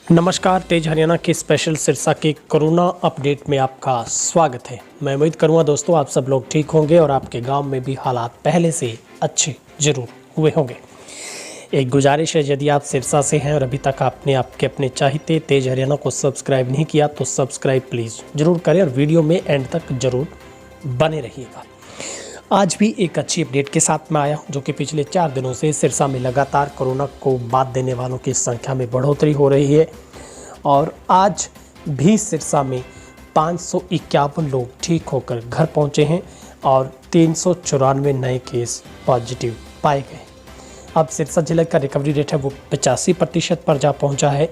नमस्कार, तेज हरियाणा के स्पेशल सिरसा के कोरोना अपडेट में आपका स्वागत है। मैं उम्मीद करूंगा दोस्तों आप सब लोग ठीक होंगे और आपके गांव में भी हालात पहले से अच्छे जरूर हुए होंगे। एक गुजारिश है, यदि आप सिरसा से हैं और अभी तक आपने अपने चाहते तेज हरियाणा को सब्सक्राइब नहीं किया तो सब्सक्राइब प्लीज़ ज़रूर करें और वीडियो में एंड तक ज़रूर बने रहिएगा। आज भी एक अच्छी अपडेट के साथ में आया हूं, जो कि पिछले 4 दिनों से सिरसा में लगातार कोरोना को मात देने वालों की संख्या में बढ़ोतरी हो रही है और आज भी सिरसा में 551 लोग ठीक होकर घर पहुंचे हैं और 394 नए केस पॉजिटिव पाए गए। अब सिरसा जिले का रिकवरी रेट है वो 85% पर जा पहुंचा है,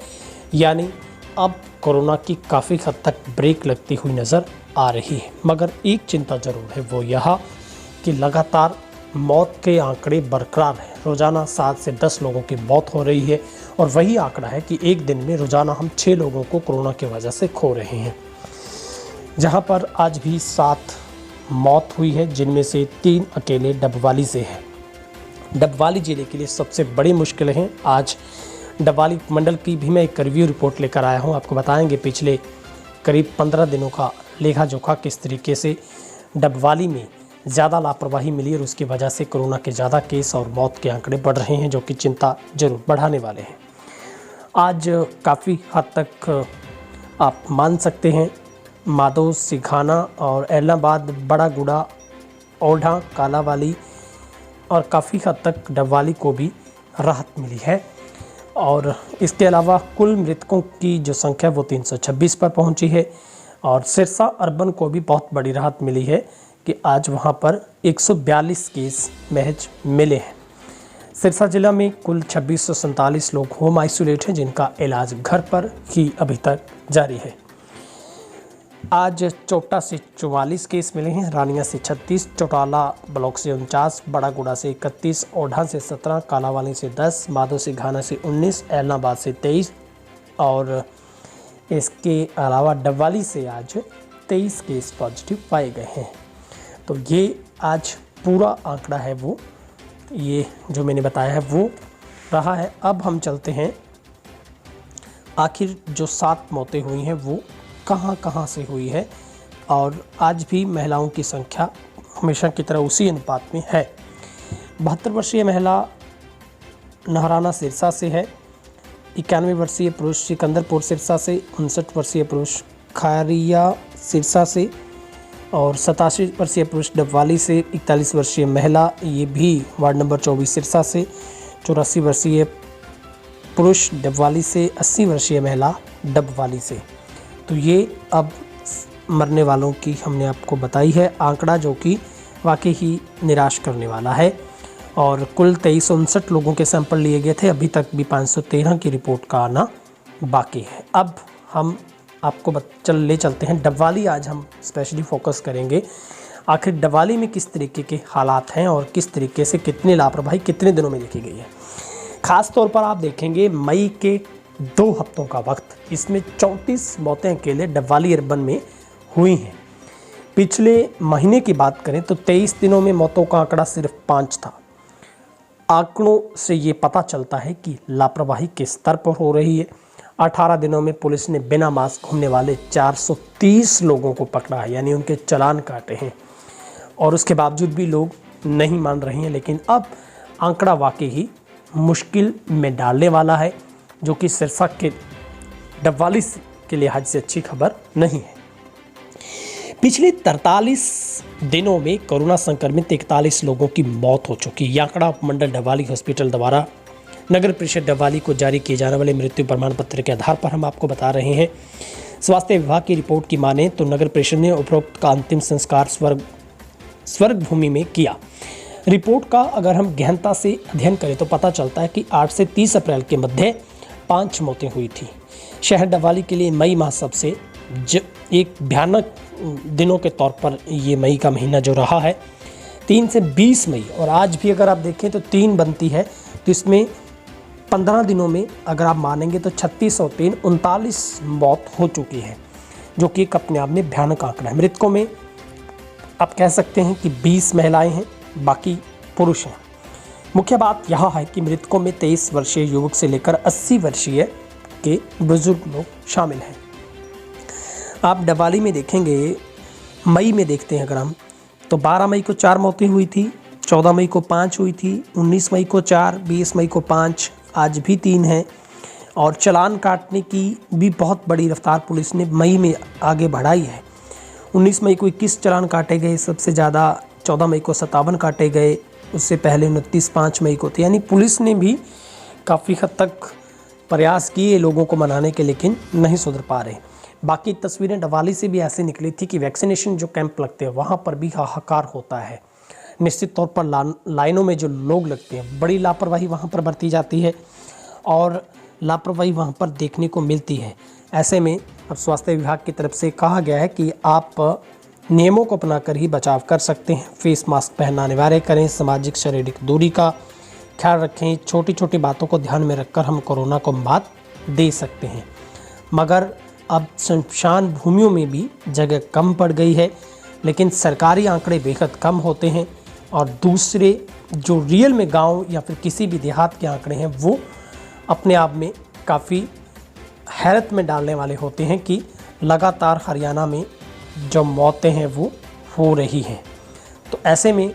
यानी अब कोरोना की काफ़ी हद तक ब्रेक लगती हुई नज़र आ रही है। मगर एक चिंता ज़रूर है, वो यह कि लगातार मौत के आंकड़े बरकरार हैं। रोज़ाना 7 से 10 लोगों की मौत हो रही है और वही आंकड़ा है कि एक दिन में रोज़ाना हम 6 लोगों को कोरोना की वजह से खो रहे हैं। जहां पर आज भी 7 मौत हुई है, जिनमें से 3 अकेले डबवाली से हैं। डबवाली जिले के लिए सबसे बड़ी मुश्किल है। आज डबवाली मंडल की भी मैं एक रिव्यू रिपोर्ट लेकर आया हूं। आपको बताएंगे पिछले करीब 15 दिनों का लेखा जोखा किस तरीके से डबवाली में ज़्यादा लापरवाही मिली और उसकी वजह से कोरोना के ज़्यादा केस और मौत के आंकड़े बढ़ रहे हैं, जो कि चिंता जरूर बढ़ाने वाले हैं। आज काफ़ी हद तक आप मान सकते हैं माधो, सिघाना और एलनाबाद, बड़ा गुड़ा, ओढ़ा, कालावाली और काफ़ी हद तक डबवाली को भी राहत मिली है। और इसके अलावा कुल मृतकों की जो संख्या वो 326 पर पहुंची है और सिरसा अर्बन को भी बहुत बड़ी राहत मिली है कि आज वहां पर 142 केस महज मिले हैं। सिरसा जिला में कुल 2647 लोग होम आइसोलेट हैं, जिनका इलाज घर पर ही अभी तक जारी है। आज चोपटा से 44 केस मिले हैं, रानिया से 36, चौटाला ब्लॉक से 49, बड़ागुड़ा से 31, ओढ़ा से 17, कालावाली से 10, माधो से घाना से 19, एलनाबाद से 23 और इसके अलावा डबवाली से आज 23 केस पॉजिटिव पाए गए हैं। तो ये आज पूरा आंकड़ा है वो ये जो मैंने बताया है वो रहा है। अब हम चलते हैं आखिर जो 7 मौतें हुई हैं वो कहां कहां से हुई है। और आज भी महिलाओं की संख्या हमेशा की तरह उसी अनुपात में है। 72 वर्षीय महिला नहराना सिरसा से है, 91 वर्षीय पुरुष सिकंदरपुर सिरसा से, 59 वर्षीय पुरुष खारिया सिरसा से और 87 वर्षीय पुरुष डबवाली से, 41 वर्षीय महिला ये भी वार्ड नंबर 24 सिरसा से, 84 वर्षीय पुरुष डबवाली से, 80 वर्षीय महिला डबवाली से। तो ये अब मरने वालों की हमने आपको बताई है आंकड़ा, जो कि वाकई ही निराश करने वाला है। और कुल 2359 लोगों के सैंपल लिए गए थे, अभी तक भी 513 की रिपोर्ट का आना बाकी है। अब हम आपको ले चलते हैं डबवाली। आज हम स्पेशली फोकस करेंगे आखिर डबवाली में किस तरीके के हालात हैं और किस तरीके से कितनी लापरवाही कितने दिनों में देखी गई है। ख़ास तौर पर आप देखेंगे मई के 2 हफ्तों का वक्त, इसमें 34 मौतें अकेले डबवाली अर्बन में हुई हैं। पिछले महीने की बात करें तो 23 दिनों में मौतों का आंकड़ा सिर्फ 5 था। आंकड़ों से ये पता चलता है कि लापरवाही किस स्तर पर हो रही है। 18 दिनों में पुलिस ने बिना मास्क घूमने वाले 430 लोगों को पकड़ा है, यानी उनके चालान काटे हैं और उसके बावजूद भी लोग नहीं मान रहे हैं। लेकिन अब आंकड़ा वाकई ही मुश्किल में डालने वाला है, जो कि सिरसा के डबवाली के लिहाज से अच्छी खबर नहीं है। पिछले 43 दिनों में कोरोना संक्रमित 41 लोगों की मौत हो चुकी। यह आंकड़ा उपमंडल डबवाली हॉस्पिटल द्वारा नगर परिषद डबवाली को जारी किए जाने वाले मृत्यु प्रमाण पत्र के आधार पर हम आपको बता रहे हैं। स्वास्थ्य विभाग की रिपोर्ट की माने तो नगर परिषद ने उपरोक्त का अंतिम संस्कार स्वर्ग भूमि में किया। रिपोर्ट का अगर हम गहनता से अध्ययन करें तो पता चलता है कि 8 से 30 अप्रैल के मध्य 5 मौतें हुई थी। शहर डबवाली के लिए मई माह सबसे एक भयानक दिनों के तौर पर ये मई का महीना जो रहा है, 3 से 20 मई और आज भी अगर आप देखें तो 3 बनती है, तो इसमें 15 दिनों में अगर आप मानेंगे तो 36 और 3 39 मौत हो चुकी है, जो कि एक अपने आप में भयानक आंकड़ा है। मृतकों में आप कह सकते हैं कि 20 महिलाएं हैं, बाकी पुरुष हैं। मुख्य बात यह है कि मृतकों में 23 वर्षीय युवक से लेकर 80 वर्षीय के बुजुर्ग लोग शामिल हैं। आप दिवाली में देखेंगे, मई में देखते हैं अगर हम, तो 12 मई को 4 मौतें हुई थी, 14 मई को 5 हुई थी, 19 मई को 4, 20 मई को 5, आज भी 3 हैं। और चालान काटने की भी बहुत बड़ी रफ्तार पुलिस ने मई में आगे बढ़ाई है। 19 मई को 21 चालान काटे गए, सबसे ज़्यादा 14 मई को 57 काटे गए, उससे पहले 29 5 मई को थे। यानी पुलिस ने भी काफ़ी हद तक प्रयास किए लोगों को मनाने के, लेकिन नहीं सुधर पा रहे। बाकी तस्वीरें दिवाली से भी ऐसे निकली थी कि वैक्सीनेशन जो कैंप लगते हैं वहाँ पर भी हाहाकार होता है। निश्चित तौर पर लाइनों में जो लोग लगते हैं, बड़ी लापरवाही वहाँ पर बरती जाती है और लापरवाही वहाँ पर देखने को मिलती है। ऐसे में अब स्वास्थ्य विभाग की तरफ से कहा गया है कि आप नियमों को अपनाकर ही बचाव कर सकते हैं। फेस मास्क पहनना अनिवार्य करें, सामाजिक शारीरिक दूरी का ख्याल रखें। छोटी छोटी बातों को ध्यान में रखकर हम कोरोना को मात दे सकते हैं। मगर अब शमशान भूमियों में भी जगह कम पड़ गई है, लेकिन सरकारी आंकड़े बेहद कम होते हैं और दूसरे जो रियल में गांव या फिर किसी भी देहात के आंकड़े हैं वो अपने आप में काफ़ी हैरत में डालने वाले होते हैं कि लगातार हरियाणा में जो मौतें हैं वो हो रही हैं। तो ऐसे में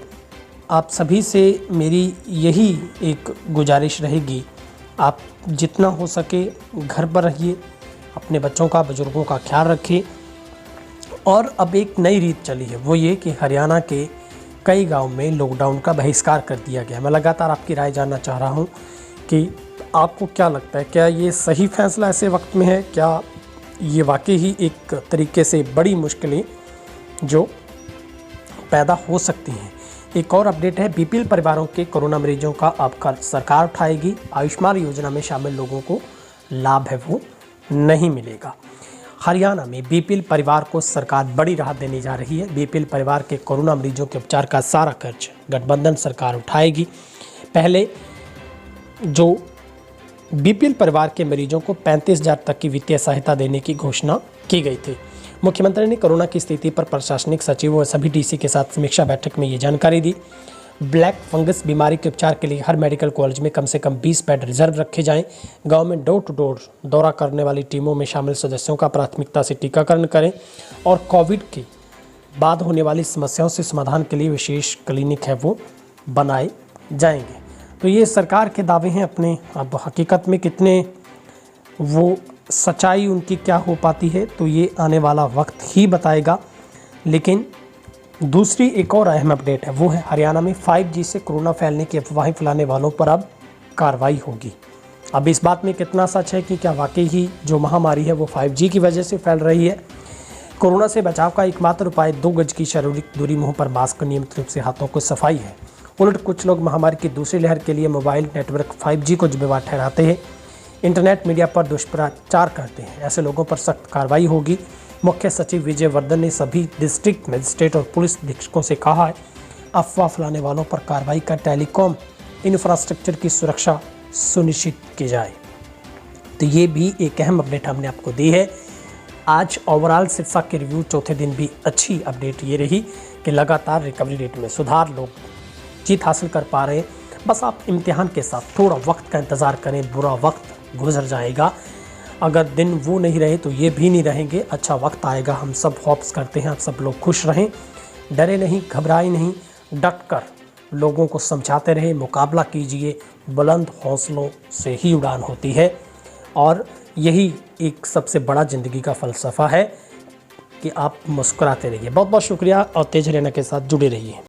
आप सभी से मेरी यही एक गुजारिश रहेगी, आप जितना हो सके घर पर रहिए, अपने बच्चों का, बुजुर्गों का ख्याल रखिए। और अब एक नई रीत चली है, वो ये कि हरियाणा के कई गांव में लॉकडाउन का बहिष्कार कर दिया गया। मैं लगातार आपकी राय जानना चाह रहा हूं कि आपको क्या लगता है, क्या ये सही फैसला ऐसे वक्त में है? क्या ये वाकई ही एक तरीके से बड़ी मुश्किलें जो पैदा हो सकती हैं? एक और अपडेट है, बीपीएल परिवारों के कोरोना मरीजों का अब खर्च सरकार उठाएगी। आयुष्मान योजना में शामिल लोगों को लाभ है वो नहीं मिलेगा। हरियाणा में बीपीएल परिवार को सरकार बड़ी राहत देने जा रही है। बीपीएल परिवार के कोरोना मरीजों के उपचार का सारा खर्च गठबंधन सरकार उठाएगी। पहले जो बीपीएल परिवार के मरीजों को 35,000 तक की वित्तीय सहायता देने की घोषणा की गई थी। मुख्यमंत्री ने कोरोना की स्थिति पर प्रशासनिक सचिवों और सभी डीसी के साथ समीक्षा बैठक में ये जानकारी दी। ब्लैक फंगस बीमारी के उपचार के लिए हर मेडिकल कॉलेज में कम से कम 20 बेड रिजर्व रखे जाएं। गांव में डोर टू डोर दौरा करने वाली टीमों में शामिल सदस्यों का प्राथमिकता से टीकाकरण करें और कोविड के बाद होने वाली समस्याओं से समाधान के लिए विशेष क्लिनिक है वो बनाए जाएंगे। तो ये सरकार के दावे हैं अपने, अब हकीकत में कितने वो सच्चाई उनकी क्या हो पाती है तो ये आने वाला वक्त ही बताएगा। लेकिन दूसरी एक और अहम अपडेट है, वो है हरियाणा में 5G से कोरोना फैलने की अफवाहें फैलाने वालों पर अब कार्रवाई होगी। अब इस बात में कितना सच है कि क्या वाकई ही जो महामारी है वो 5G की वजह से फैल रही है? कोरोना से बचाव का एकमात्र उपाय 2 गज की शारीरिक दूरी, मुंह पर मास्क, नियमित रूप से हाथों को सफाई है। उलट कुछ लोग महामारी की दूसरी लहर के लिए मोबाइल नेटवर्क 5G को जिम्मेवार ठहराते हैं, इंटरनेट मीडिया पर दुष्प्रचार करते हैं। ऐसे लोगों पर सख्त कार्रवाई होगी। मुख्य सचिव विजय वर्धन ने सभी डिस्ट्रिक्ट मजिस्ट्रेट और पुलिस अधीक्षकों से कहा है, अफवाह फैलाने वालों पर कार्रवाई कर टेलीकॉम इंफ्रास्ट्रक्चर की सुरक्षा सुनिश्चित की जाए। तो ये भी एक अहम अपडेट हमने आपको दी है। आज ओवरऑल सिरसा के रिव्यू चौथे दिन भी अच्छी अपडेट ये रही कि लगातार रिकवरी रेट में सुधार, लोग जीत हासिल कर पा रहे हैं। बस आप इम्तिहान के साथ थोड़ा वक्त का इंतज़ार करें, बुरा वक्त गुजर जाएगा। अगर दिन वो नहीं रहे तो ये भी नहीं रहेंगे, अच्छा वक्त आएगा। हम सब होप्स करते हैं आप सब लोग खुश रहें, डरे नहीं, घबराए नहीं, डट कर लोगों को समझाते रहें, मुकाबला कीजिए। बुलंद हौसलों से ही उड़ान होती है और यही एक सबसे बड़ा ज़िंदगी का फ़लसफ़ा है कि आप मुस्कुराते रहिए। बहुत बहुत शुक्रिया और तेज रहना के साथ जुड़े रहिए।